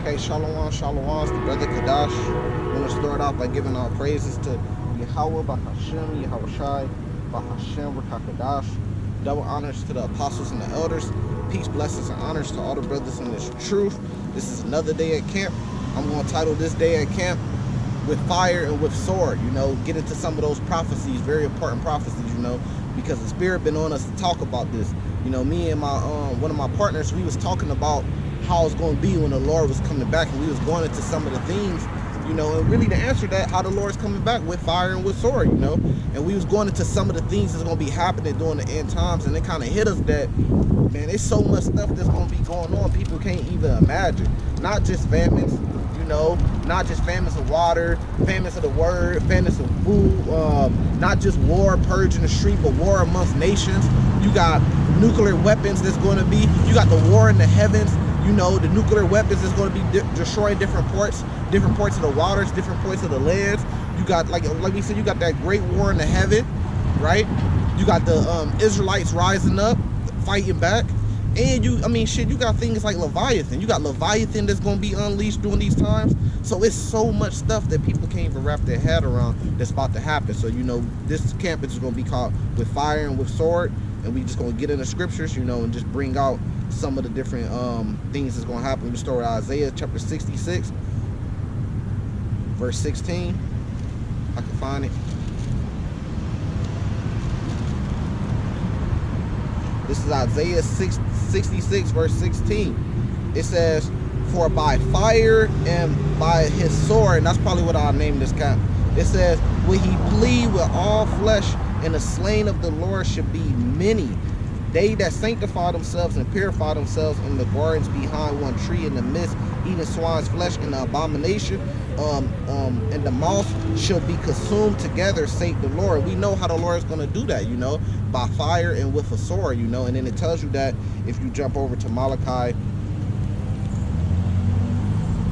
Okay, Shalom, Shalom. It's the brother Kadash. I want to start off by giving our praises to Yahweh, Bahashem, Yahweh Shai, Bahashem, Rakakadash. Double honors to the apostles and the elders. Peace, blessings, and honors to all the brothers in this truth. This is another day at camp. I'm going to title this day at camp with fire and with sword. You know, get into some of those prophecies, very important prophecies, you know, because the Spirit been on us to talk about this. You know, me and my one of my partners, we was talking about how it's going to be when the Lord was coming back, and we was going into some of the things, you know, and really to answer that, how the Lord's coming back with fire and with sword, you know, and we was going into some of the things that's going to be happening during the end times, and it kind of hit us that, man, there's so much stuff that's going to be going on, people can't even imagine. Not just famines, you know, not just famines of water, famines of the word, famines of food, not just war, purge in the street, but war amongst nations. You got nuclear weapons that's going to be, you got the war in the heavens. You know, the nuclear weapons is going to be destroying different ports of the waters, different ports of the lands. You got, like we said, you got that great war in the heaven, right? You got the Israelites rising up, fighting back. And you got things like Leviathan. You got Leviathan that's going to be unleashed during these times. So it's so much stuff that people can't even wrap their head around that's about to happen. So, you know, this camp is going to be called with fire and with sword. And we just going to get in the scriptures, you know, and just bring out some of the different things that's going to happen. We start with Isaiah chapter 66, verse 16. I can find it. This is Isaiah 66, verse 16. It says, "For by fire and by his sword," and that's probably what I'll name this camp. It says, "Will he plead with all flesh, and the slain of the Lord should be many. They that sanctify themselves and purify themselves in the gardens behind one tree in the midst, eating swine's flesh and the abomination, and the moth shall be consumed together, saith the Lord." We know how the Lord is going to do that, you know, by fire and with a sword, you know. And then it tells you that if you jump over to Malachi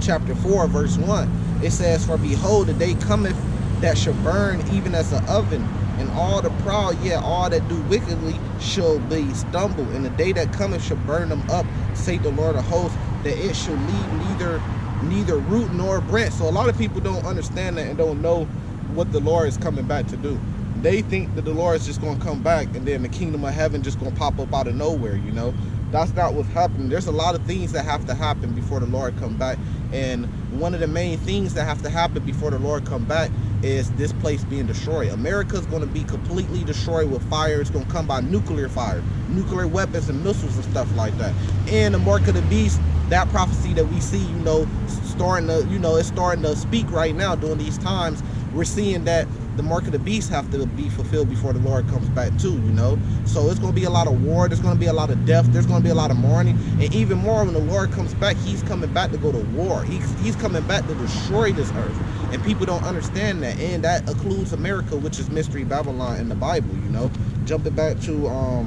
chapter 4, verse 1, it says, "For behold, the day cometh that shall burn even as an oven, and all the proud, yet all that do wickedly, shall be stumbled. And the day that cometh shall burn them up, saith the Lord of hosts, that it shall leave neither root nor branch." So a lot of people don't understand that and don't know what the Lord is coming back to do. They think that the Lord is just going to come back and then the kingdom of heaven just going to pop up out of nowhere, you know. That's not what's happening. There's a lot of things that have to happen before the Lord come back. And one of the main things that have to happen before the Lord come back is this place being destroyed. America's going to be completely destroyed with fire. It's going to come by nuclear fire, nuclear weapons and missiles and stuff like that. And the mark of the beast, that prophecy that we see, you know, it's starting to speak right now during these times. We're seeing that the mark of the beast have to be fulfilled before the Lord comes back too, you know. So it's going to be a lot of war. There's going to be a lot of death. There's going to be a lot of mourning. And even more, when the Lord comes back, he's coming back to go to war. He's coming back to destroy this earth. And people don't understand that. And that includes America, which is Mystery Babylon in the Bible, you know. Jumping back to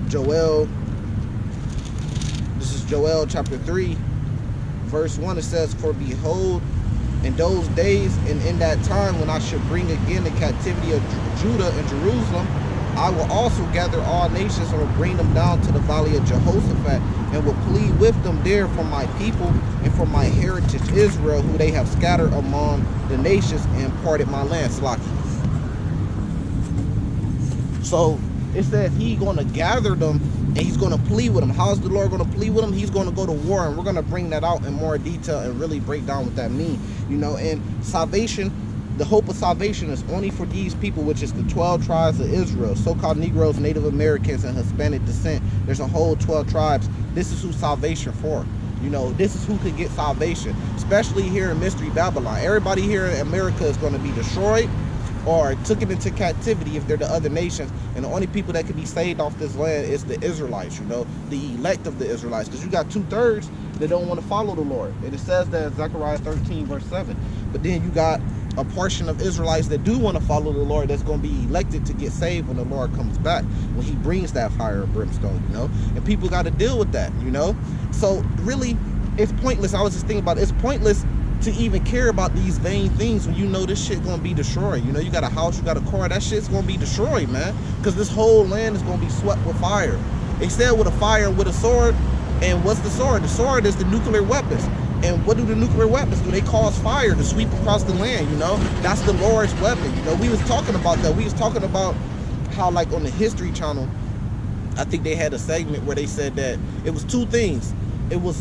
Joel. This is Joel chapter 3, verse 1. It says, "For behold, in those days and in that time, when I shall bring again the captivity of Judah and Jerusalem, I will also gather all nations and will bring them down to the valley of Jehoshaphat, and will plead with them there for my people and for my heritage Israel, who they have scattered among the nations and parted my land." Slaki. So it says he's going to gather them and he's going to plead with them. How's the Lord going to plead with them? He's going to go to war, and we're going to bring that out in more detail and really break down what that means, you know. And salvation, the hope of salvation is only for these people, which is the 12 tribes of Israel, so-called Negroes, Native Americans, and Hispanic descent. There's a whole 12 tribes. This is who salvation for. You know, this is who could get salvation, especially here in Mystery Babylon. Everybody here in America is going to be destroyed or taken into captivity if they're the other nations, and the only people that can be saved off this land is the Israelites, you know, the elect of the Israelites, because you got 2/3 that don't want to follow the Lord. And it says that in Zechariah 13 verse 7. But then you got a portion of Israelites that do want to follow the Lord, that's going to be elected to get saved when the Lord comes back, when he brings that fire and brimstone, you know. And people got to deal with that, you know. So really, it's pointless. I was just thinking about it. It's pointless to even care about these vain things when you know this shit gonna be destroyed. You know, you got a house, you got a car, that shit's gonna be destroyed, man, because this whole land is gonna be swept with fire. They said with a fire and with a sword, And what's the sword? The sword is the nuclear weapons. And what do the nuclear weapons do? They cause fire to sweep across the land, you know? That's the Lord's weapon, you know? We was talking about that. We was talking about how, like, on the History Channel, I think they had a segment where they said that it was two things. It was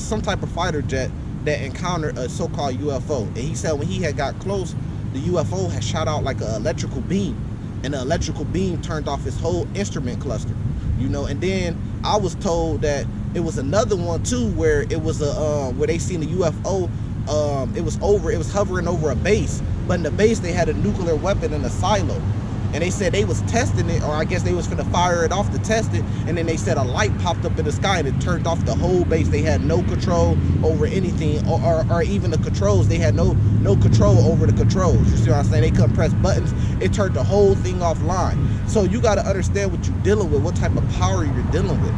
some type of fighter jet that encountered a so-called UFO. And he said when he had got close, the UFO had shot out like an electrical beam. And the electrical beam turned off his whole instrument cluster, you know? And then I was told that it was another one too where it was where they seen the UFO. It was hovering over a base, but in the base they had a nuclear weapon in a silo. And they said they was testing it, or I guess they was finna fire it off to test it, and then they said a light popped up in the sky and it turned off the whole base. They had no control over anything, or even the controls. They had no control over the controls. You see what I'm saying? They couldn't press buttons. It turned the whole thing offline. So you got to understand what you're dealing with, what type of power you're dealing with.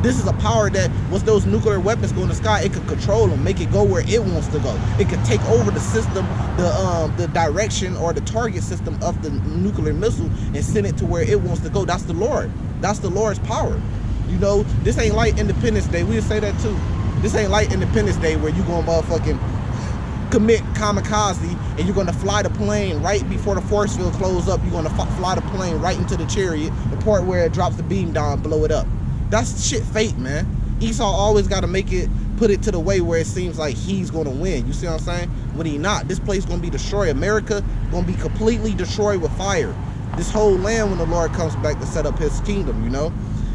This is a power that, once those nuclear weapons go in the sky, it could control them, make it go where it wants to go. It could take over the system, the direction or the target system of the nuclear missile and send it to where it wants to go. That's the Lord. That's the Lord's power. You know, this ain't like Independence Day. We'll say that too. This ain't like Independence Day where you gonna motherfucking commit kamikaze and you're gonna fly the plane right before the force field closes up. You're gonna fly the plane right into the chariot, the part where it drops the beam down, blow it up. That's shit fate, man. Esau always got to put it to the way where it seems like he's going to win. You see what I'm saying? When he not. This place going to be destroyed. America going to be completely destroyed with fire. This whole land when the Lord comes back to set up his kingdom, you know?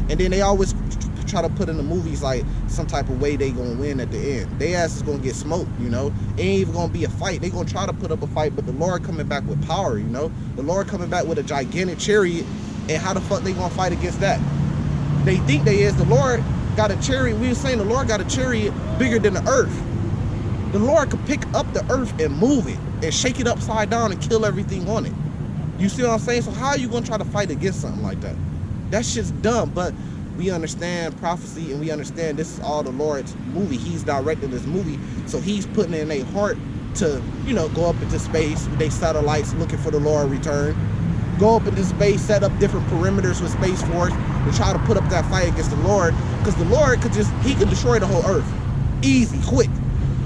And then they always try to put in the movies like some type of way they going to win at the end. They ass is going to get smoked, you know? It ain't even going to be a fight. They going to try to put up a fight, but the Lord coming back with power, you know? The Lord coming back with a gigantic chariot, and how the fuck they going to fight against that? They think they is. The Lord got a chariot. We were saying the Lord got a chariot bigger than the earth. The Lord could pick up the earth and move it and shake it upside down and kill everything on it. You see what I'm saying? So how are you going to try to fight against something like that? That shit's dumb. But we understand prophecy and we understand this is all the Lord's movie. He's directing this movie. So he's putting in their heart to, you know, go up into space with their satellites looking for the Lord return. Go up into space, set up different perimeters with Space Force to try to put up that fight against the Lord. Because the Lord could destroy the whole earth. Easy, quick.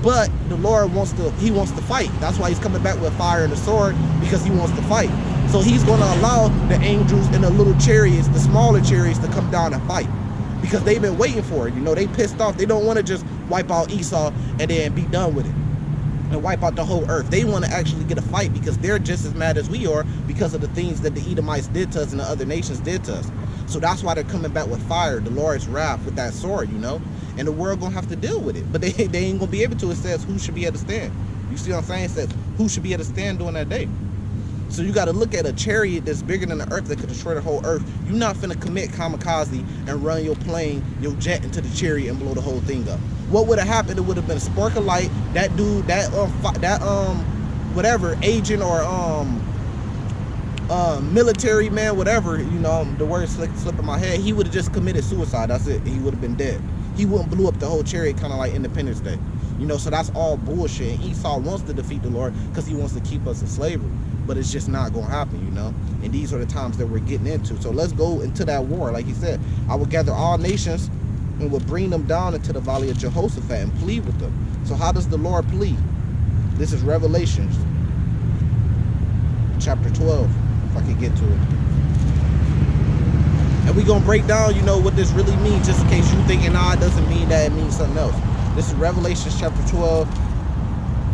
But the Lord wants to fight. That's why he's coming back with fire and the sword, because he wants to fight. So he's going to allow the angels and the little chariots, the smaller chariots, to come down and fight. Because they've been waiting for it. You know, they pissed off. They don't want to just wipe out Esau and then be done with it and wipe out the whole earth. They want to actually get a fight because they're just as mad as we are because of the things that the Edomites did to us and the other nations did to us. So that's why they're coming back with fire, the Lord's wrath, with that sword, you know? And the world gonna have to deal with it. But they ain't gonna be able to. It says who should be able to stand. You see what I'm saying? It says who should be able to stand during that day. So you got to look at a chariot that's bigger than the earth that could destroy the whole earth. You're not finna commit kamikaze and run your plane, your jet into the chariot and blow the whole thing up. What would have happened? It would have been a spark of light. That dude, whatever agent or military man, whatever, you know, the word slipping my head. He would have just committed suicide. That's it. He would have been dead. He wouldn't blew up the whole chariot, kind of like Independence Day. You know, so that's all bullshit. And Esau wants to defeat the Lord because he wants to keep us in slavery. But it's just not going to happen, you know. And these are the times that we're getting into. So let's go into that war. Like he said, I will gather all nations and will bring them down into the valley of Jehoshaphat and plead with them. So how does the Lord plead? This is Revelations chapter 12, if I can get to it. And we're going to break down, you know, what this really means, just in case you thinking, nah, it doesn't mean that, it means something else. This is Revelation chapter 12,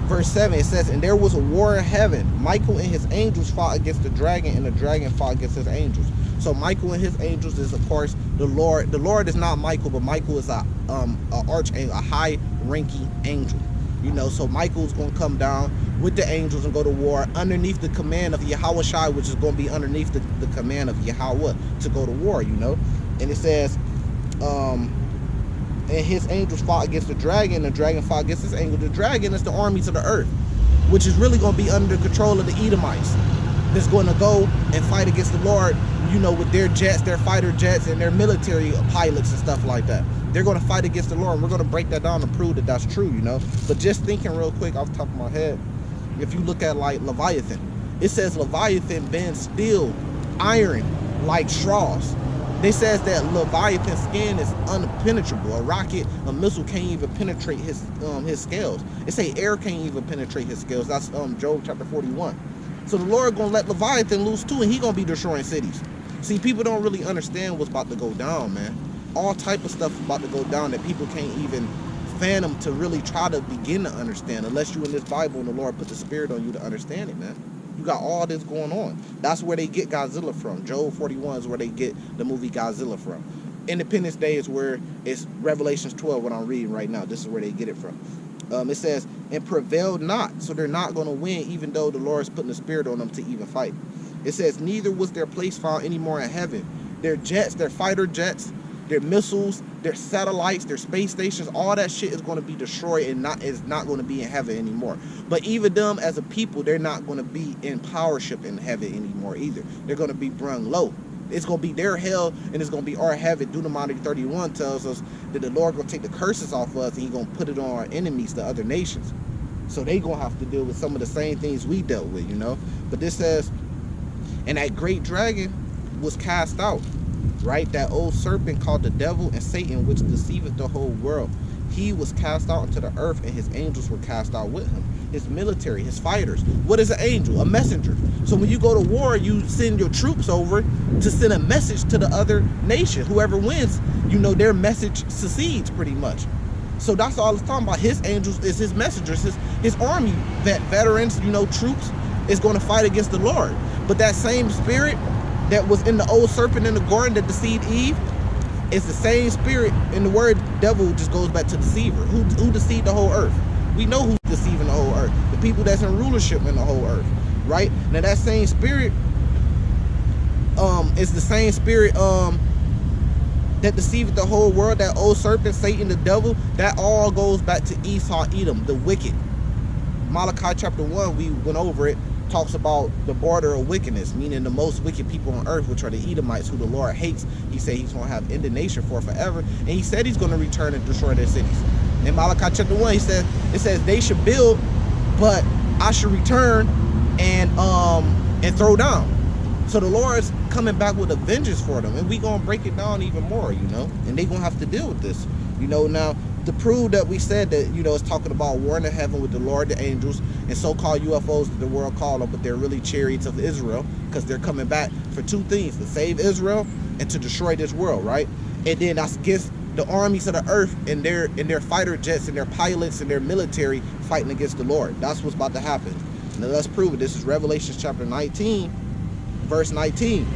verse 7. It says, and there was a war in heaven. Michael and his angels fought against the dragon, and the dragon fought against his angels. So Michael and his angels is, of course, the Lord. The Lord is not Michael, but Michael is a archangel, a high-ranking angel. You know, so Michael's going to come down with the angels and go to war underneath the command of Yahweh Shai, which is going to be underneath the command of Yahweh to go to war, you know. And it says, and his angels fought against the dragon fought against his angel. The dragon is the armies of the earth, which is really going to be under control of the Edomites. That's going to go and fight against the Lord, you know, with their jets, their fighter jets, and their military pilots and stuff like that. They're going to fight against the Lord, and we're going to break that down and prove that that's true, you know. But just thinking real quick off the top of my head, if you look at like Leviathan, it says Leviathan bends steel, iron like straws. They says that Leviathan's skin is unpenetrable. A rocket, a missile can't even penetrate his scales. It say air can't even penetrate his scales. That's Job chapter 41. So the Lord gonna let Leviathan loose too, and he gonna be destroying cities. See, people don't really understand what's about to go down, man. All type of stuff about to go down that people can't even fathom to really try to begin to understand, unless you in this Bible and the Lord put the spirit on you to understand it, man. You got all this going on. That's where they get Godzilla from. Job 41 is where they get the movie Godzilla from. Independence Day is where it's Revelations 12, what I'm reading right now. This is where they get it from. It says, and prevailed not. So they're not going to win, even though the Lord's putting the spirit on them to even fight. It says, neither was their place found anymore in heaven. Their jets, their fighter jets, their missiles, their satellites, their space stations, all that shit is going to be destroyed and is not going to be in heaven anymore. But even them as a people, they're not going to be in powership in heaven anymore either. They're going to be brung low. It's going to be their hell and it's going to be our heaven. Deuteronomy 31 tells us that the Lord going to take the curses off of us and he's going to put it on our enemies, the other nations. So they going to have to deal with some of the same things we dealt with, you know. But this says, and that great dragon was cast out, right? That old serpent called the devil and Satan, which deceiveth the whole world. He was cast out into the earth and his angels were cast out with him. His military, his fighters. What is an angel? A messenger. So when you go to war, you send your troops over to send a message to the other nation. Whoever wins, you know, their message succeeds pretty much. So that's all it's talking about. His angels is his messengers, his army veterans, you know, troops is going to fight against the Lord. But that same spirit that was in the old serpent in the garden that deceived Eve, it's the same spirit. And the word devil just goes back to deceiver. Who deceived the whole earth? We know who's deceiving the whole earth. The people that's in rulership in the whole earth, right? Now that same spirit is the same spirit that deceived the whole world. That old serpent, Satan, the devil, that all goes back to Esau, Edom, the wicked. Malachi chapter 1, we went over it, talks about the border of wickedness, meaning the most wicked people on earth, which are the Edomites, who the Lord hates. He said he's going to have indignation for forever, and he said he's going to return and destroy their cities. In Malachi chapter 1, it says they should build, but I should return and throw down. So the Lord's coming back with a vengeance for them, and we gonna break it down even more, you know, and they gonna have to deal with this, you know. Now to prove that we said that, you know, it's talking about war in the heaven with the Lord, the angels, and so-called UFOs that the world call them, but they're really chariots of Israel, because they're coming back for two things: to save Israel and to destroy this world, right? And then that's against the armies of the earth and their fighter jets and their pilots and their military fighting against the Lord. That's what's about to happen. Now let's prove it. This is Revelation chapter 19, verse 19.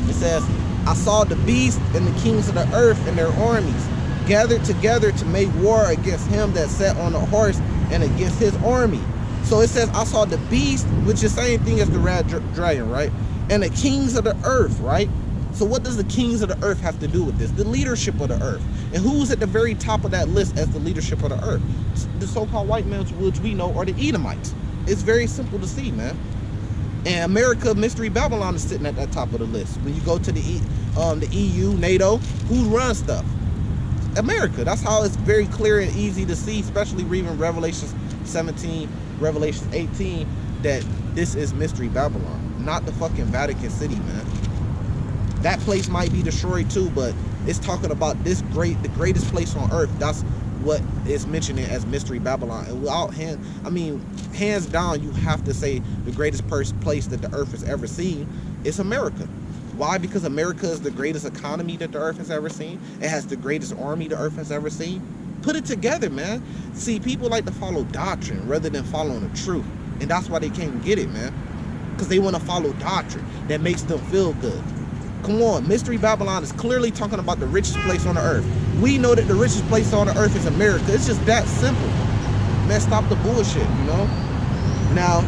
It says, I saw the beast and the kings of the earth and their armies gathered together to make war against him that sat on the horse and against his army. So it says, I saw the beast, which is the same thing as the red dragon, right? And the kings of the earth, right? So what does the kings of the earth have to do with this? The leadership of the earth. And who's at the very top of that list as the leadership of the earth? The so-called white men, which we know are the Edomites. It's very simple to see, man. And America, Mystery Babylon is sitting at that top of the list. When you go to the EU, NATO, who runs stuff? America. That's how it's very clear and easy to see, especially reading Revelations 17, Revelations 18, that this is Mystery Babylon, not the fucking Vatican City, man. That place might be destroyed too, but it's talking about the greatest place on earth. That's what is mentioning as Mystery Babylon. And without hands down, you have to say the greatest place that the earth has ever seen is America. Why? Because America is the greatest economy that the earth has ever seen. It has the greatest army the earth has ever seen. Put it together, man. See, people like to follow doctrine rather than following the truth. And that's why they can't get it, man. Because they want to follow doctrine that makes them feel good. Come on, Mystery Babylon is clearly talking about the richest place on the earth. We know that the richest place on the earth is America. It's just that simple. Man, stop the bullshit, you know? Now,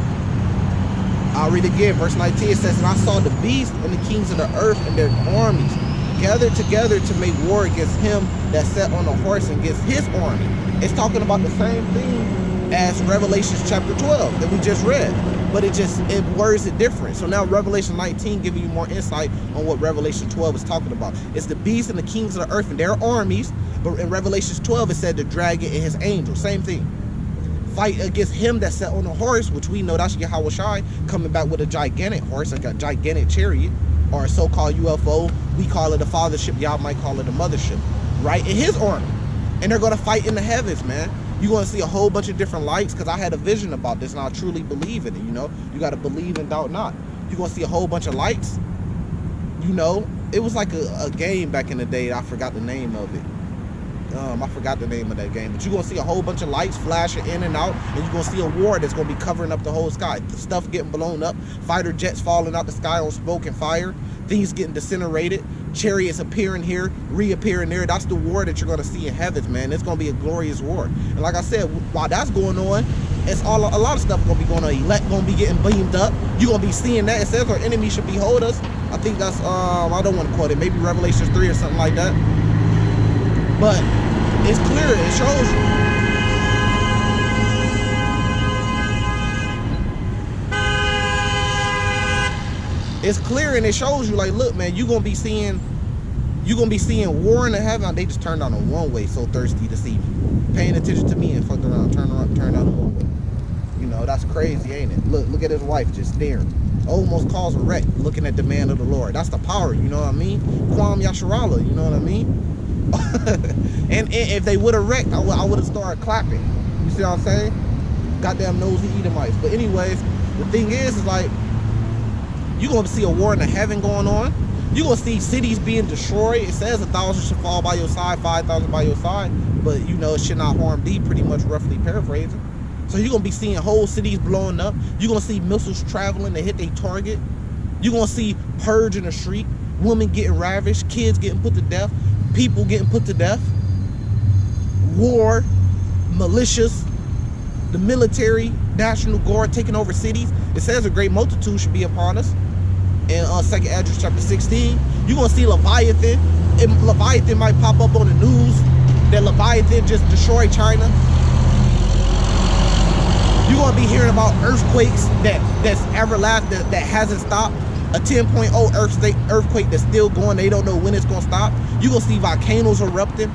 I'll read again, verse 19. It says, and I saw the beast and the kings of the earth and their armies gathered together to make war against him that sat on the horse and against his army. It's talking about the same thing as Revelation chapter 12 that we just read. But it words it different. So now Revelation 19 giving you more insight on what Revelation 12 is talking about. It's the beast and the kings of the earth and their armies. But in Revelation 12, it said the dragon and his angels. Same thing. Fight against him that sat on a horse, which we know that's Yahweh Shai, coming back with a gigantic horse, like a gigantic chariot, or a so-called UFO, We call it a fathership. Y'all might call it a mothership, right? In his army. And they're going to fight in the heavens, man. You're going to see a whole bunch of different lights, because I had a vision about this, and I truly believe in it, you know? You got to believe and doubt not. You're going to see a whole bunch of lights, you know? It was like a game back in the day. I forgot the name of it. I forgot the name of that game. But you're going to see a whole bunch of lights flashing in and out, and you're going to see a war that's going to be covering up the whole sky. The stuff getting blown up, fighter jets falling out the sky on smoke and fire, things getting disintegrated, chariots appearing here, reappearing there. That's the war that you're going to see in heavens, man. It's going to be a glorious war. And like I said, while that's going on, it's a lot of stuff going to be going on. Elect going to be getting beamed up. You're going to be seeing that. It says our enemy should behold us. I think that's, I don't want to quote it, maybe Revelations 3 or something like that. But it's clear, it shows you. It's clear and it shows you, like, look, man, you're gonna be seeing war in the heaven. They just turned on a one-way, so thirsty to see me. Paying attention to me and fucked around, turned on a one-way. You know, that's crazy, ain't it? Look at his wife just staring. Almost caused a wreck looking at the man of the Lord. That's the power, you know what I mean? Kwam Yasharala, you know what I mean? and if they would have wrecked, I would have started clapping. You see what I'm saying? Goddamn nosy Edomites. But anyways, the thing is like, you're going to see a war in the heaven going on. You're going to see cities being destroyed. It says 1,000 should fall by your side, 5,000 by your side. But, you know, it should not harm thee, pretty much roughly paraphrasing. So you're going to be seeing whole cities blowing up. You're going to see missiles traveling to hit their target. You're going to see purge in the street. Women getting ravished. Kids getting put to death. People getting put to death. War. Militias. The military. National Guard taking over cities. It says a great multitude should be upon us. In 2nd Esdras chapter 16, you're going to see Leviathan. Leviathan might pop up on the news that Leviathan just destroyed China. You're going to be hearing about earthquakes that's everlasting, that hasn't stopped. A 10.0 earthquake that's still going. They don't know when it's going to stop. You're going to see volcanoes erupting.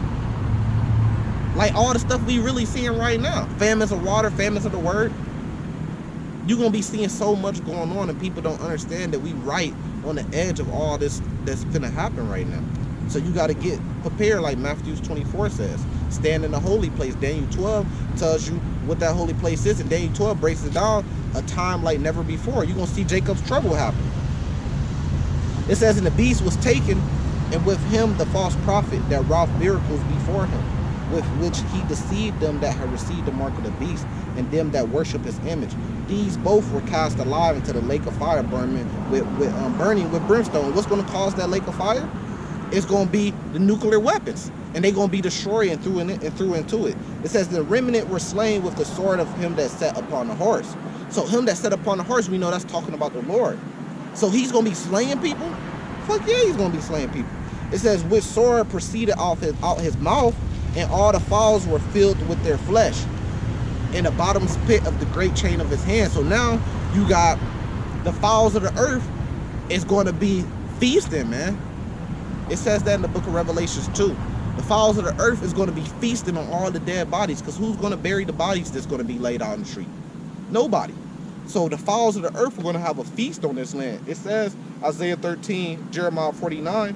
Like all the stuff we really seeing right now. Famines of water, famines of the word. You're going to be seeing so much going on, and people don't understand that we right on the edge of all this that's going to happen right now. So you got to get prepared, like Matthew 24 says. Stand in the holy place. Daniel 12 tells you what that holy place is, and Daniel 12 breaks it down a time like never before. You're going to see Jacob's trouble happen. It says, and the beast was taken, and with him the false prophet that wrought miracles before him, with which he deceived them that had received the mark of the beast, and them that worship his image. These both were cast alive into the lake of fire, burning with brimstone. What's going to cause that lake of fire? It's going to be the nuclear weapons, and they're going to be destroyed and through into it. It says the remnant were slain with the sword of him that sat upon the horse. So him that sat upon the horse, we know that's talking about the Lord. So he's going to be slaying people? Fuck yeah, he's going to be slaying people. It says, which sword proceeded out his mouth, and all the fowls were filled with their flesh in the bottom's pit of the great chain of his hand. So now you got the fowls of the earth is going to be feasting, man. It says that in the book of Revelations 2. The fowls of the earth is going to be feasting on all the dead bodies, because who's going to bury the bodies that's going to be laid out in the street? Nobody. So the fowls of the earth are going to have a feast on this land. It says, Isaiah 13, Jeremiah 49,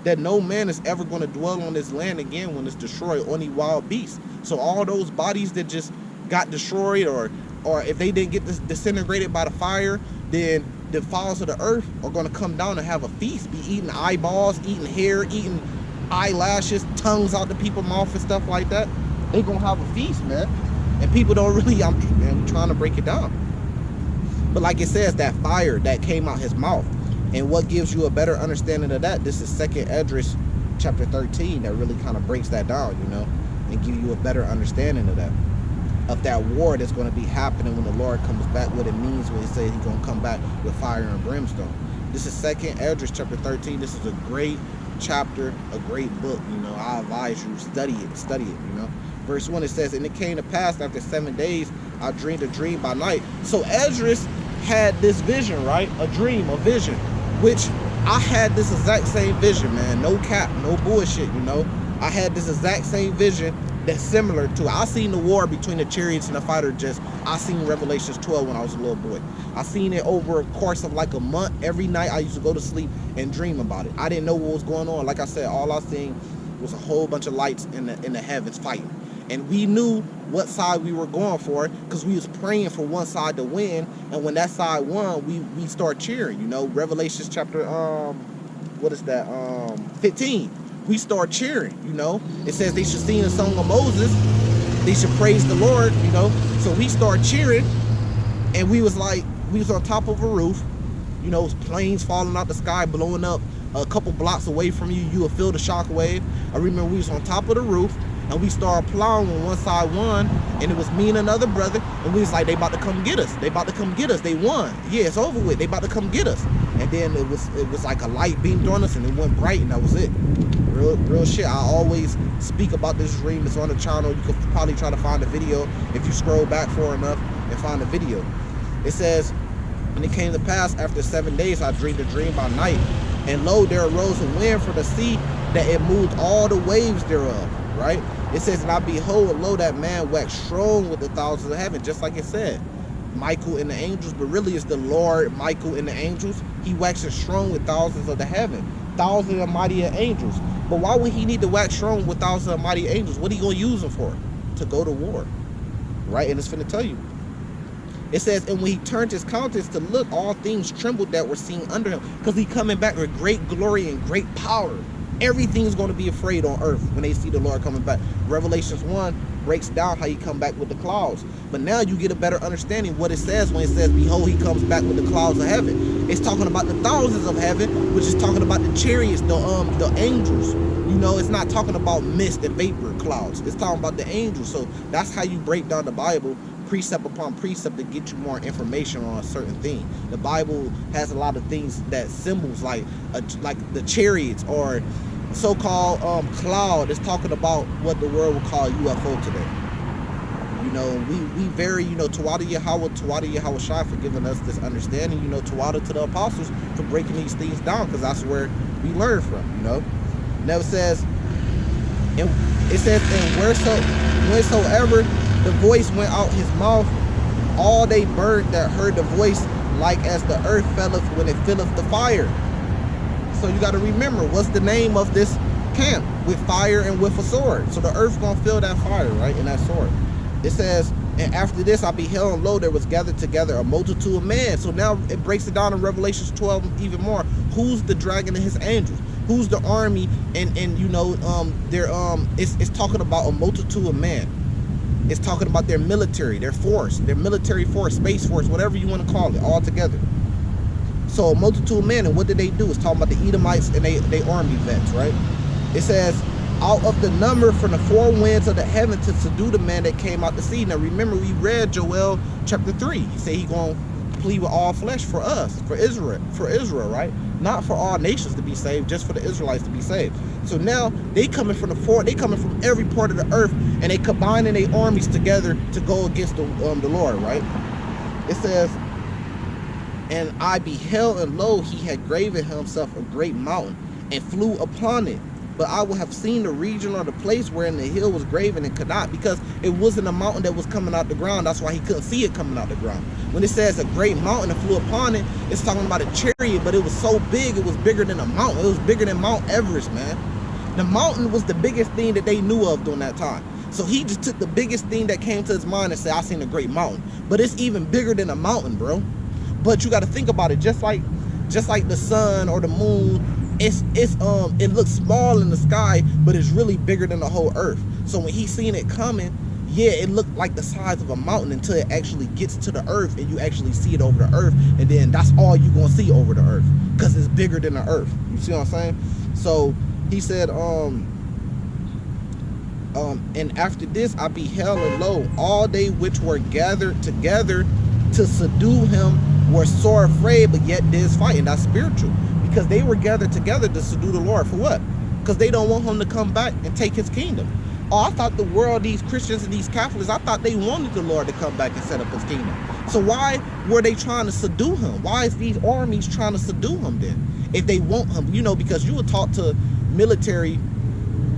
that no man is ever going to dwell on this land again when it's destroyed, only wild beasts. So all those bodies that just got destroyed, or if they didn't get disintegrated by the fire, then the fowls of the earth are going to come down and have a feast, be eating eyeballs, eating hair, eating eyelashes, tongues out the people's mouth and stuff like that. They're going to have a feast, man. And people don't really, I'm trying to break it down. But like it says, that fire that came out his mouth. And what gives you a better understanding of that? This is 2nd Esdras chapter 13 that really kind of breaks that down, you know, and give you a better understanding of that. Of that war that's going to be happening when the Lord comes back, what it means when he says he's going to come back with fire and brimstone. This is 2nd Esdras chapter 13. This is a great chapter, a great book, you know. I advise you, study it, you know. Verse 1, it says, and it came to pass after 7 days, I dreamed a dream by night. So Esdras had this vision, right? A dream, a vision, which I had this exact same vision, man. No cap, no bullshit, you know. I had this exact same vision that's similar to it. I seen the war between the chariots and the fighter jets. I seen Revelations 12 when I was a little boy. I seen it over a course of like a month. Every night I used to go to sleep and dream about it. I didn't know what was going on. Like I said, all I seen was a whole bunch of lights in the heavens fighting. And we knew what side we were going for because we was praying for one side to win. And when that side won, we start cheering. You know, Revelations chapter, what is that, 15. We start cheering, you know. It says they should sing the song of Moses. They should praise the Lord, you know. So we start cheering, and we was on top of a roof, you know, planes falling out the sky, blowing up a couple blocks away from you. You would feel the shock wave. I remember we was on top of the roof, and we started plowing when one side won, and it was me and another brother, and we was like, they about to come get us. They about to come get us. They won. Yeah, it's over with. They about to come get us. And then it was like a light beamed on us, and it went bright, and that was it. Real shit. I always speak about this dream. It's on the channel. You could probably try to find the video if you scroll back far enough and find the video. It says, and it came to pass after 7 days, I dreamed a dream by night, and lo, there arose a wind from the sea that it moved all the waves thereof. Right? It says, and I behold, and lo, that man waxed strong with the thousands of heaven, just like it said. Michael and the angels, but really it's the Lord, Michael and the angels. He waxes strong with thousands of the heaven, thousands of mighty angels. But why would he need to wax strong with thousands of mighty angels? What are he going to use them for? To go to war. Right? And it's finna tell you. It says, and when he turned his countenance to look, all things trembled that were seen under him. Because he coming back with great glory and great power. Everything's going to be afraid on earth when they see the Lord coming back. Revelations 1 breaks down how he come back with the clouds. But now you get a better understanding what it says when it says, behold, he comes back with the clouds of heaven. It's talking about the thousands of heaven, which is talking about the chariots, the angels. You know, it's not talking about mist and vapor clouds. It's talking about the angels. So that's how you break down the Bible, precept upon precept, to get you more information on a certain thing. The Bible has a lot of things that symbols like the chariots or so-called cloud. Is talking about what the world would call UFO today. You know, we very, you know, Tawada Yahweh Shai for giving us this understanding. You know, Tawada to the apostles for breaking these things down, because that's where we learn from. You know, now it says, and wheresoever the voice went out his mouth, all they burned that heard the voice, like as the earth filleth when it filleth the fire. So you got to remember, what's the name of this camp? With fire and with a sword. So the earth's going to feel that fire, right? And that sword. It says, and after this I beheld, and lo, there was gathered together a multitude of men. So now it breaks it down in Revelation 12 even more. Who's the dragon and his angels? Who's the army? And you know, it's talking about a multitude of men. It's talking about their military, their force, their military force, space force, whatever you want to call it, all together. So a multitude of men, and what did they do? It's talking about the Edomites and they army vets, right? It says, out of the number from the four winds of the heaven to subdue the man that came out the sea. Now remember, we read Joel chapter 3. He said he gonna plead with all flesh for us, for Israel, right? Not for all nations to be saved, just for the Israelites to be saved. So now they coming from they coming from every part of the earth, and they combining their armies together to go against the Lord, right? It says, and I beheld, and lo, he had graven himself a great mountain, and flew upon it. But I would have seen the region or the place wherein the hill was graven, and could not, because it wasn't a mountain that was coming out the ground. That's why he couldn't see it coming out the ground. When it says a great mountain and flew upon it, it's talking about a chariot, but it was so big, it was bigger than a mountain. It was bigger than Mount Everest, man. The mountain was the biggest thing that they knew of during that time. So he just took the biggest thing that came to his mind and said, I seen a great mountain. But it's even bigger than a mountain, bro. But you got to think about it, just like the sun or the moon, it looks small in the sky, but it's really bigger than the whole earth. So when he seen it coming, yeah, it looked like the size of a mountain until it actually gets to the earth and you actually see it over the earth, and then that's all you're gonna see over the earth, because it's bigger than the earth. You see what I'm saying? So he said, and after this I beheld, and lo, all they which were gathered together to subdue him were sore afraid, but yet did fight. And that's spiritual, because they were gathered together to subdue the Lord. For what? Because they don't want him to come back and take his kingdom. Oh, I thought the world, these Christians and these Catholics, I thought they wanted the Lord to come back and set up his kingdom. So why were they trying to subdue him? Why is these armies trying to subdue him then? If they want him, you know, because you were taught to military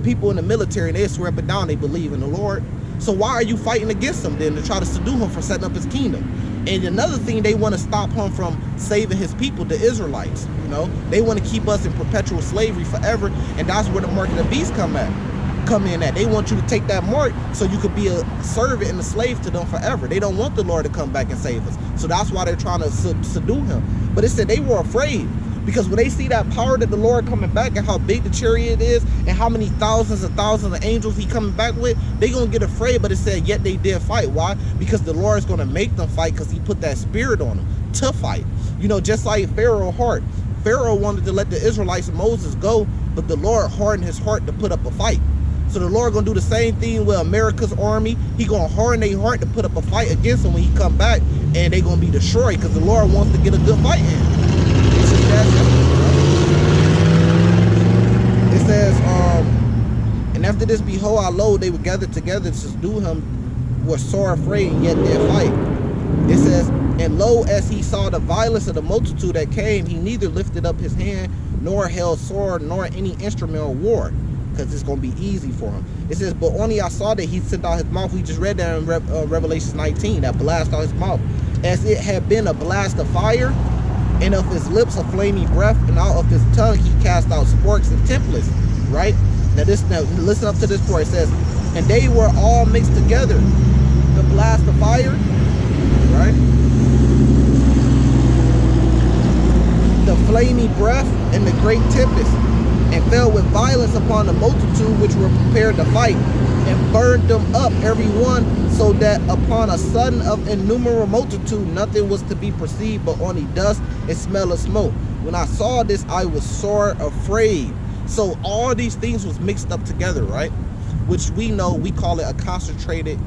people in the military, and they swear up and down they believe in the Lord. So why are you fighting against him then to try to subdue him for setting up his kingdom? And another thing, they want to stop him from saving his people, the Israelites. You know, they want to keep us in perpetual slavery forever, and that's where the mark of the beast come in at. They want you to take that mark so you could be a servant and a slave to them forever. They don't want the Lord to come back and save us. So that's why they're trying to subdue him. But it said they were afraid, because when they see that power that the Lord coming back and how big the chariot is and how many thousands and thousands of angels he coming back with, they gonna get afraid. But it said yet they did fight. Why? Because the Lord is gonna make them fight, because he put that spirit on them to fight. You know, just like Pharaoh's heart. Pharaoh wanted to let the Israelites and Moses go, but the Lord hardened his heart to put up a fight. So the Lord gonna do the same thing with America's army. He gonna harden their heart to put up a fight against them when he come back, and they gonna be destroyed, because the Lord wants to get a good fight in. It's just that simple. It says, and after this, behold, I lo, they were gathered together to subdue him, were sore afraid, yet did fight. It says, and lo, as he saw the violence of the multitude that came, he neither lifted up his hand, nor held sword, nor any instrument of war, because it's going to be easy for him. It says, but only I saw that he sent out his mouth. We just read that in Revelation 19, that blast out his mouth, as it had been a blast of fire, and of his lips a flaming breath, and out of his tongue he cast out sparks and tempests. Right? Now listen up to this part. It says, and they were all mixed together, the blast of fire, right? The flaming breath and the great tempest, and fell with violence upon the multitude which were prepared to fight, and burned them up every one, so that upon a sudden of innumerable multitude nothing was to be perceived but only dust and smell of smoke. When I saw this, I was sore afraid. So all these things was mixed up together, right? Which we know, we call it a concentrated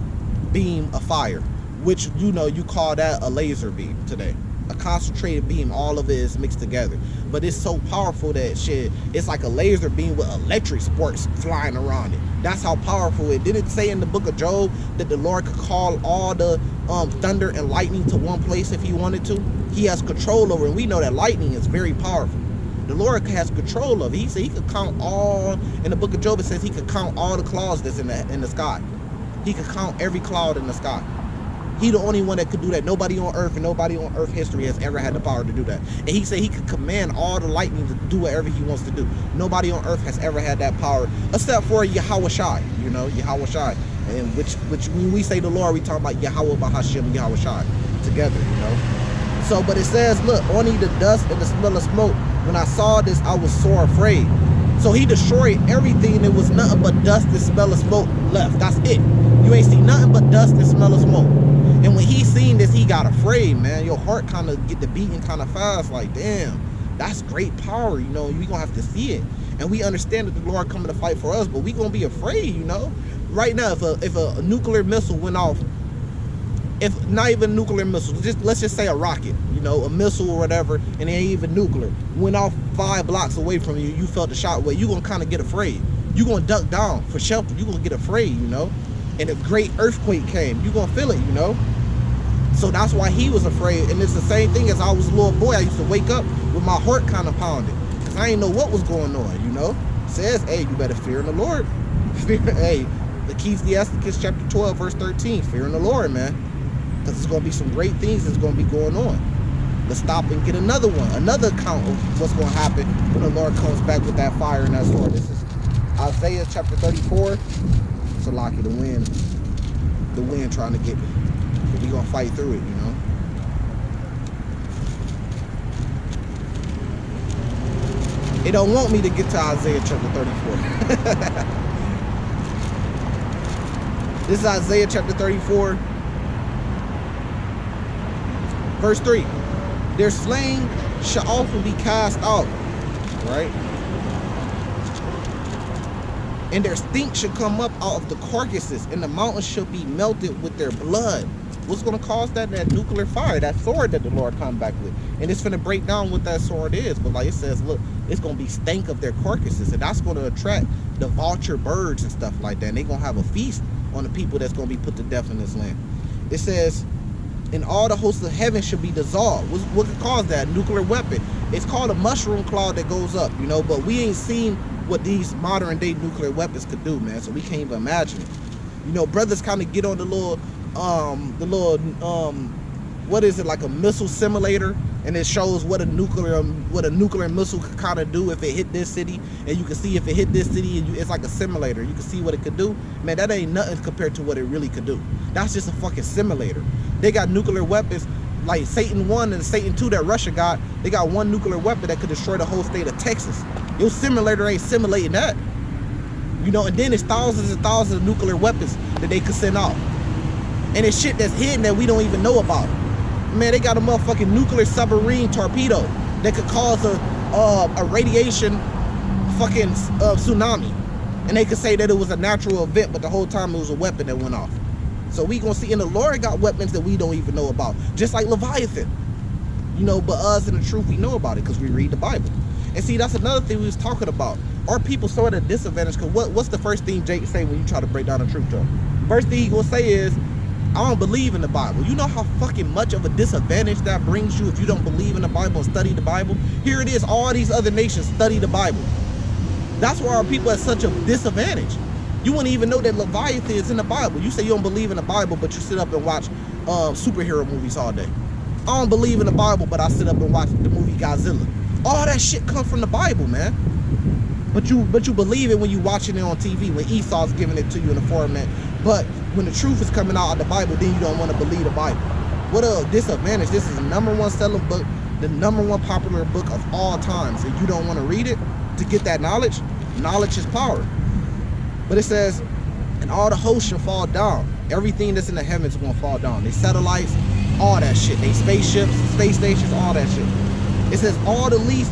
beam of fire, which you know, you call that a laser beam today. A concentrated beam, all of it is mixed together. But it's so powerful that shit, it's like a laser beam with electric sparks flying around it. That's how powerful it. Did it say in the book of Job that the Lord could call all the thunder and lightning to one place if he wanted to? He has control over it. And we know that lightning is very powerful. The Lord has control of it. He said he could count all, in the book of Job it says he could count all the clouds that's in the sky. He could count every cloud in the sky. He the only one that could do that. Nobody on earth and nobody on earth history has ever had the power to do that. And he said he could command all the lightning to do whatever he wants to do. Nobody on earth has ever had that power, except for Yahweh Shai, you know, Yahweh Shai. And which when we say the Lord, we talk about Yahweh Bahashim and Yahweh Shai together, you know. So, but it says, look, only the dust and the smell of smoke. When I saw this, I was sore afraid. So he destroyed everything. There was nothing but dust and smell of smoke left. That's it. You ain't see nothing but dust and smell of smoke. And when he seen this, he got afraid, man. Your heart kind of get to beating kind of fast. Like, damn, that's great power, you know. We gonna have to see it. And we understand that the Lord coming to fight for us, but we gonna be afraid, you know. Right now, if a nuclear missile went off, if not even a nuclear missile, let's just say a rocket, you know, a missile or whatever, and it ain't even nuclear, went off 5 blocks away from you, you felt the shot wave, you gonna kind of get afraid. You gonna duck down for shelter. You gonna get afraid, you know. And a great earthquake came, you gonna feel it, you know. So that's why he was afraid. And it's the same thing as I was a little boy. I used to wake up with my heart kind of pounding, because I didn't know what was going on, you know. It says, hey, you better fear in the Lord. Fear, hey, Ecclesiastes chapter 12, verse 13, fear in the Lord, man. Because there's going to be some great things that's going to be going on. Let's stop and get another one, another account of what's going to happen when the Lord comes back with that fire and that sword. This is Isaiah chapter 34. So lucky the wind trying to get me. But we're going to fight through it, you know. It don't want me to get to Isaiah chapter 34. This is Isaiah chapter 34. Verse 3, their slain shall often be cast out, right? And their stink should come up out of the carcasses, and the mountains shall be melted with their blood. What's going to cause that? That nuclear fire, that sword that the Lord come back with. And it's going to break down what that sword is. But like it says, look, it's going to be stank of their carcasses, and that's going to attract the vulture birds and stuff like that. And they're going to have a feast on the people that's going to be put to death in this land. It says, and all the hosts of heaven should be dissolved. What could cause that? Nuclear weapon. It's called a mushroom cloud that goes up, you know, but we ain't seen what these modern day nuclear weapons could do, man. So we can't even imagine it. You know, brothers kind of get on the little what is it, like a missile simulator, and it shows what a nuclear missile could kind of do if it hit this city, and you can see if it hit this city, and it's like a simulator. You can see what it could do. Man, that ain't nothing compared to what it really could do. That's just a fucking simulator. They got nuclear weapons like Satan 1 and Satan 2 that Russia got. They got one nuclear weapon that could destroy the whole state of Texas. Your simulator ain't simulating that. You know, and then there's thousands and thousands of nuclear weapons that they could send off. And it's shit that's hidden that we don't even know about. Man, they got a motherfucking nuclear submarine torpedo that could cause a radiation fucking tsunami. And they could say that it was a natural event, but the whole time it was a weapon that went off. So we gonna see, and the Lord got weapons that we don't even know about. Just like Leviathan. You know, but us in the truth, we know about it because we read the Bible. And see, that's another thing we was talking about. Are people sort of disadvantaged? Because what's the first thing Jake say when you try to break down the truth to him? First thing he gonna say is, I don't believe in the Bible. You know how fucking much of a disadvantage that brings you if you don't believe in the Bible and study the Bible? Here it is, all these other nations study the Bible. That's why our people at such a disadvantage. You wouldn't even know that Leviathan is in the Bible. You say you don't believe in the Bible, but you sit up and watch superhero movies all day. I don't believe in the Bible, but I sit up and watch the movie Godzilla. All that shit comes from the Bible, man. But you believe it when you watching it on TV, when Esau's giving it to you in the format. But when the truth is coming out of the Bible, then you don't want to believe the Bible. What a disadvantage. This is the #1 selling book, the #1 popular book of all times. And you don't want to read it to get that knowledge. Knowledge is power. But it says, and all the hosts shall fall down. Everything that's in the heavens is going to fall down. They satellites, all that shit. They spaceships, space stations, all that shit. It says all the leaf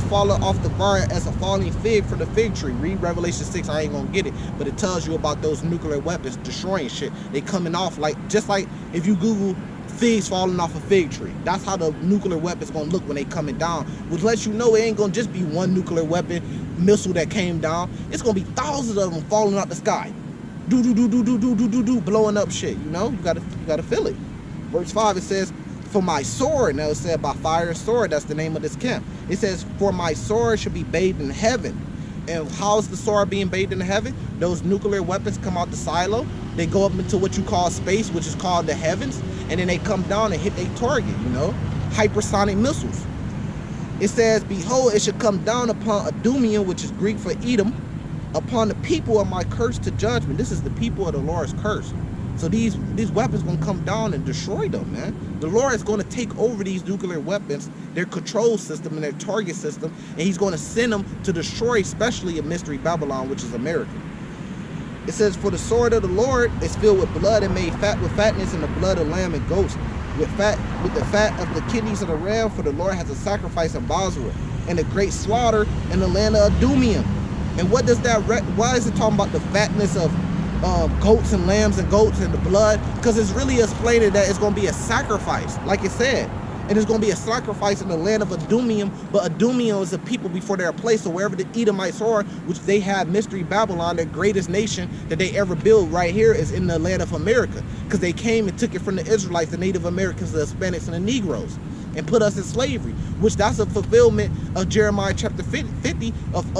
falling off the vine as a falling fig from the fig tree. Read Revelation 6. I ain't gonna get it, but it tells you about those nuclear weapons destroying shit. They coming off just like if you Google figs falling off a fig tree. That's how the nuclear weapons gonna look when they coming down. Which lets you know it ain't gonna just be one nuclear weapon missile that came down. It's gonna be thousands of them falling out the sky, blowing up shit. You know, you gotta feel it. Verse 5 it says, for my sword, now it said by fire and sword, that's the name of this camp. It says, for my sword should be bathed in heaven. And how's the sword being bathed in heaven? Those nuclear weapons come out the silo, they go up into what you call space, which is called the heavens, and then they come down and hit their target, you know, hypersonic missiles. It says, behold, it should come down upon Adumium, which is Greek for Edom, upon the people of my curse to judgment. This is the people of the Lord's curse. So these weapons gonna come down and destroy them, man. The Lord is gonna take over these nuclear weapons, their control system and their target system, and he's gonna send them to destroy, especially a mystery Babylon, which is America. It says, for the sword of the Lord is filled with blood and made fat with fatness and the blood of lamb and goats, with the fat of the kidneys of the ram, for the Lord has a sacrifice in Bosra, and a great slaughter in the land of Adumium. And what does that, why is it talking about the fatness of goats and lambs and goats and the blood? Because it's really explaining that it's going to be a sacrifice, like it said. And it's going to be a sacrifice in the land of Adumium. But Adumium is a people before they're placed. So wherever the Edomites are, which they have mystery Babylon, their greatest nation that they ever built right here is in the land of America. Because they came and took it from the Israelites, the Native Americans, the Hispanics, and the Negroes, and put us in slavery, which that's a fulfillment of Jeremiah chapter 50 of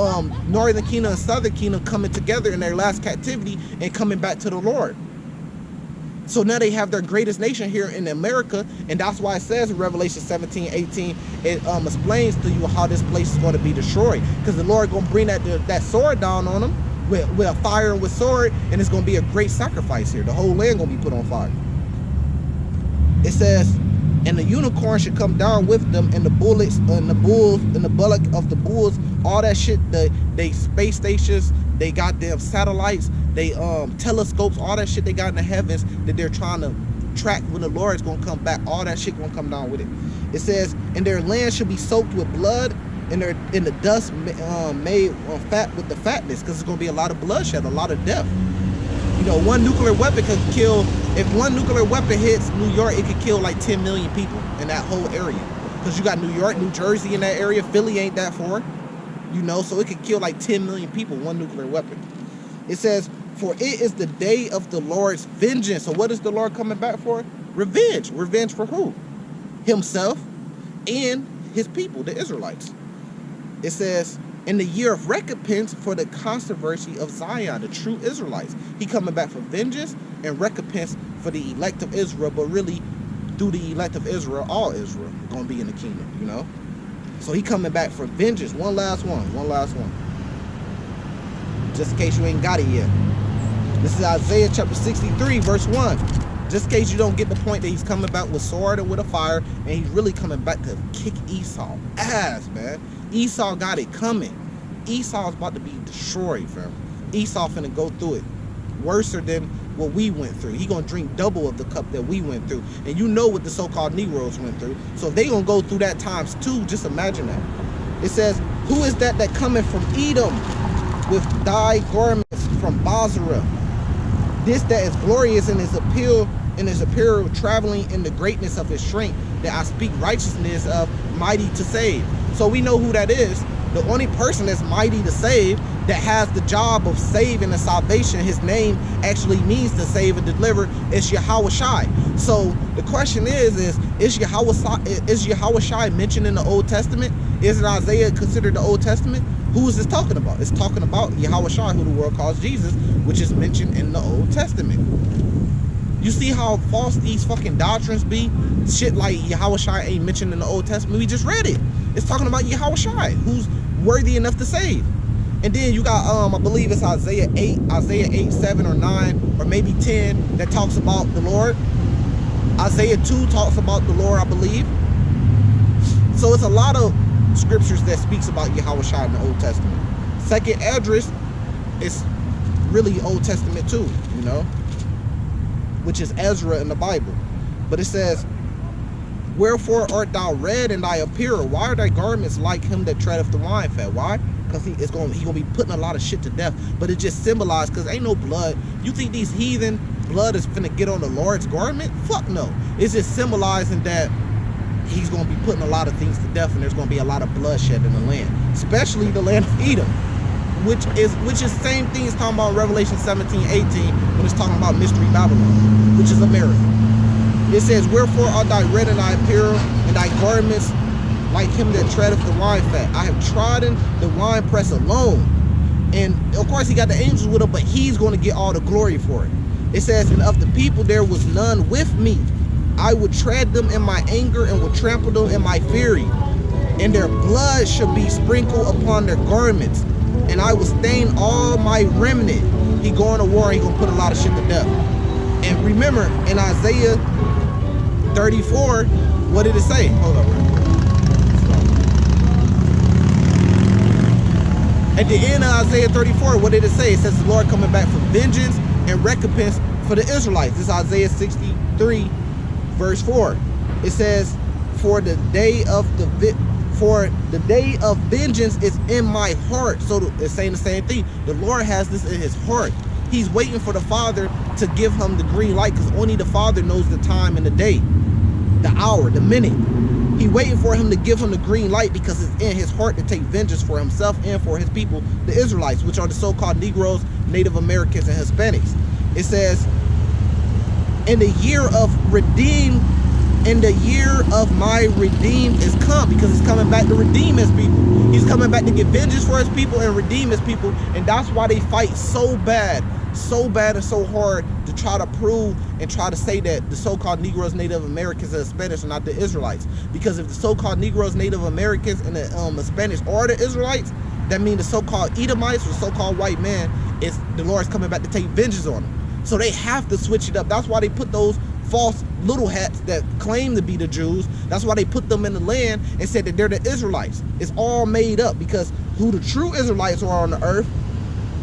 Northern Kingdom and Southern Kingdom coming together in their last captivity and coming back to the Lord. So now they have their greatest nation here in America, and that's why it says in Revelation 17:18, it explains to you how this place is going to be destroyed, because the Lord going to bring that sword down on them with a fire and with sword, and it's going to be a great sacrifice here. The whole land going to be put on fire. It says, and the unicorn should come down with them, and the bullocks and the bulls and the bullock of the bulls, all that shit. They space stations, they got them satellites, they telescopes, all that shit they got in the heavens that they're trying to track when the Lord is gonna come back. All that shit gonna come down with it. It says, and their land should be soaked with blood, and in the dust made fat with the fatness, because it's gonna be a lot of bloodshed, a lot of death. You know, one nuclear weapon could kill, if one nuclear weapon hits New York, it could kill like 10 million people in that whole area. Because you got New York, New Jersey in that area, Philly ain't that far. You know, so it could kill like 10 million people, one nuclear weapon. It says, for it is the day of the Lord's vengeance. So what is the Lord coming back for? Revenge. Revenge for who? Himself and his people, the Israelites. It says, In the year of recompense for the controversy of Zion, the true Israelites. He coming back for vengeance and recompense for the elect of Israel, but really through the elect of Israel, all Israel gonna be in the kingdom, you know? So he coming back for vengeance. One last one. Just in case you ain't got it yet. This is Isaiah chapter 63, verse 1. Just in case you don't get the point that he's coming back with sword and with a fire, and he's really coming back to kick Esau ass, man. Esau got it coming. Esau's about to be destroyed, fam. Esau finna go through it worse than what we went through. He gonna drink double of the cup that we went through. And you know what the so-called Negroes went through. So if they gonna go through that times two, just imagine that. It says, who is that cometh from Edom with dyed garments from Basra? This that is glorious in his apparel, traveling in the greatness of his strength, that I speak righteousness of, mighty to save. So we know who that is. The only person that's mighty to save, that has the job of saving and salvation, his name actually means to save and deliver, is Yahawashi. So the question is Yahawashi mentioned in the Old Testament? Is Isaiah considered the Old Testament? Who is this talking about? It's talking about Yahawashi, who the world calls Jesus, which is mentioned in the Old Testament. You see how false these fucking doctrines be? Shit like Yahawashi ain't mentioned in the Old Testament. We just read it. It's talking about Yahawashi, who's worthy enough to save. And then you got, I believe it's Isaiah 8, 7 or 9, or maybe 10, that talks about the Lord. Isaiah 2 talks about the Lord, I believe. So it's a lot of scriptures that speaks about Yahawashi in the Old Testament. Second address is really Old Testament too, you know, which is Ezra in the Bible. But it says, wherefore art thou red in thy apparel? Why are thy garments like him that treadeth the wine fat? Why? Because he gonna be putting a lot of shit to death. But it just symbolized, because ain't no blood. You think these heathen blood is finna get on the Lord's garment? Fuck no. It's just symbolizing that he's gonna be putting a lot of things to death, and there's gonna be a lot of bloodshed in the land, especially the land of Edom, which is same thing as talking about Revelation 17:18 when it's talking about Mystery Babylon, which is America. It says, wherefore art thou red in thy apparel, and thy garments like him that treadeth the wine fat? I have trodden the winepress alone. And of course he got the angels with him, but he's going to get all the glory for it. It says, and of the people there was none with me. I would tread them in my anger, and would trample them in my fury. And their blood shall be sprinkled upon their garments, and I will stain all my remnant. He going to war, he gonna put a lot of shit to death. And remember, in Isaiah 34, what did it say? Hold on. At the end of Isaiah 34, what did it say? It says the Lord coming back for vengeance and recompense for the Israelites. This is Isaiah 63, verse 4. It says, for the day of vengeance is in my heart. So it's saying the same thing. The Lord has this in his heart. He's waiting for the Father to give him the green light, because only the Father knows the time and the day, the hour, the minute. He's waiting for him to give him the green light, because it's in his heart to take vengeance for himself and for his people, the Israelites, which are the so-called Negroes, Native Americans, and Hispanics. It says, in the year of my redeemed is come, because he's coming back to redeem his people. He's coming back to get vengeance for his people and redeem his people. And that's why they fight so bad and so hard to try to prove and try to say that the so-called Negroes, Native Americans, and Hispanics are not the Israelites. Because if the so-called Negroes, Native Americans, and the Hispanics are the Israelites, that means the so-called Edomites, or so-called white man, is the Lord's coming back to take vengeance on them. So they have to switch it up. That's why they put those false little hats that claim to be the Jews. That's why they put them in the land and said that they're the Israelites. It's all made up, because who the true Israelites are on the earth,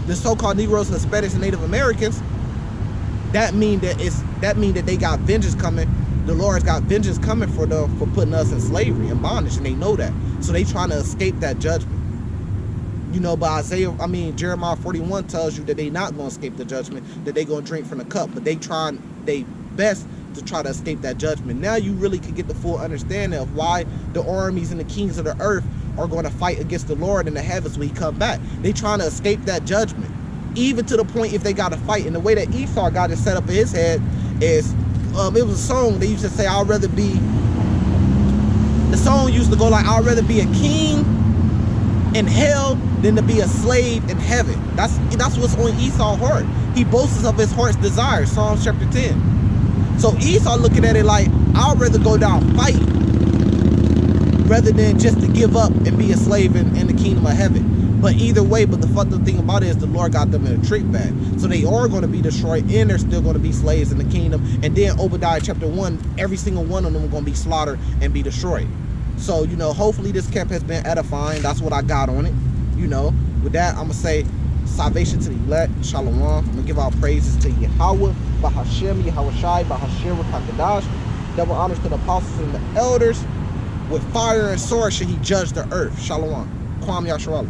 the so-called Negroes, Hispanics, and Native Americans, that mean that they got vengeance coming. The Lord's got vengeance coming for putting us in slavery and bondage, and they know that. So they trying to escape that judgment. You know, but Jeremiah 41 tells you that they not going to escape the judgment, that they going to drink from the cup, but they best to try to escape that judgment. Now you really can get the full understanding of why the armies and the kings of the earth are going to fight against the Lord in the heavens when he come back. They trying to escape that judgment, even to the point if they got to fight. And the way that Esau got it set up in his head is, it was a song they used to say, the song used to go like, I'd rather be a king in hell than to be a slave in heaven. That's what's on Esau's heart. He boasts of his heart's desire. Psalms chapter 10. So Esau looking at it like, I'd rather go down fighting rather than just to give up and be a slave in the kingdom of heaven. But either way, but the fucked up thing about it is the Lord got them in a trick bag. So they are going to be destroyed, and they're still going to be slaves in the kingdom. And then Obadiah chapter 1, every single one of them are going to be slaughtered and be destroyed. So, you know, hopefully this camp has been edifying. That's what I got on it. You know, with that, I'm going to say salvation to the elect. Shalom. I'm going to give our praises to Yahweh, Bahashem, Yahawashi, Bahashem, Rakakadash. Double honors to the apostles and the elders. With fire and sword should he judge the earth. Shalom. Kwam Yasharallah.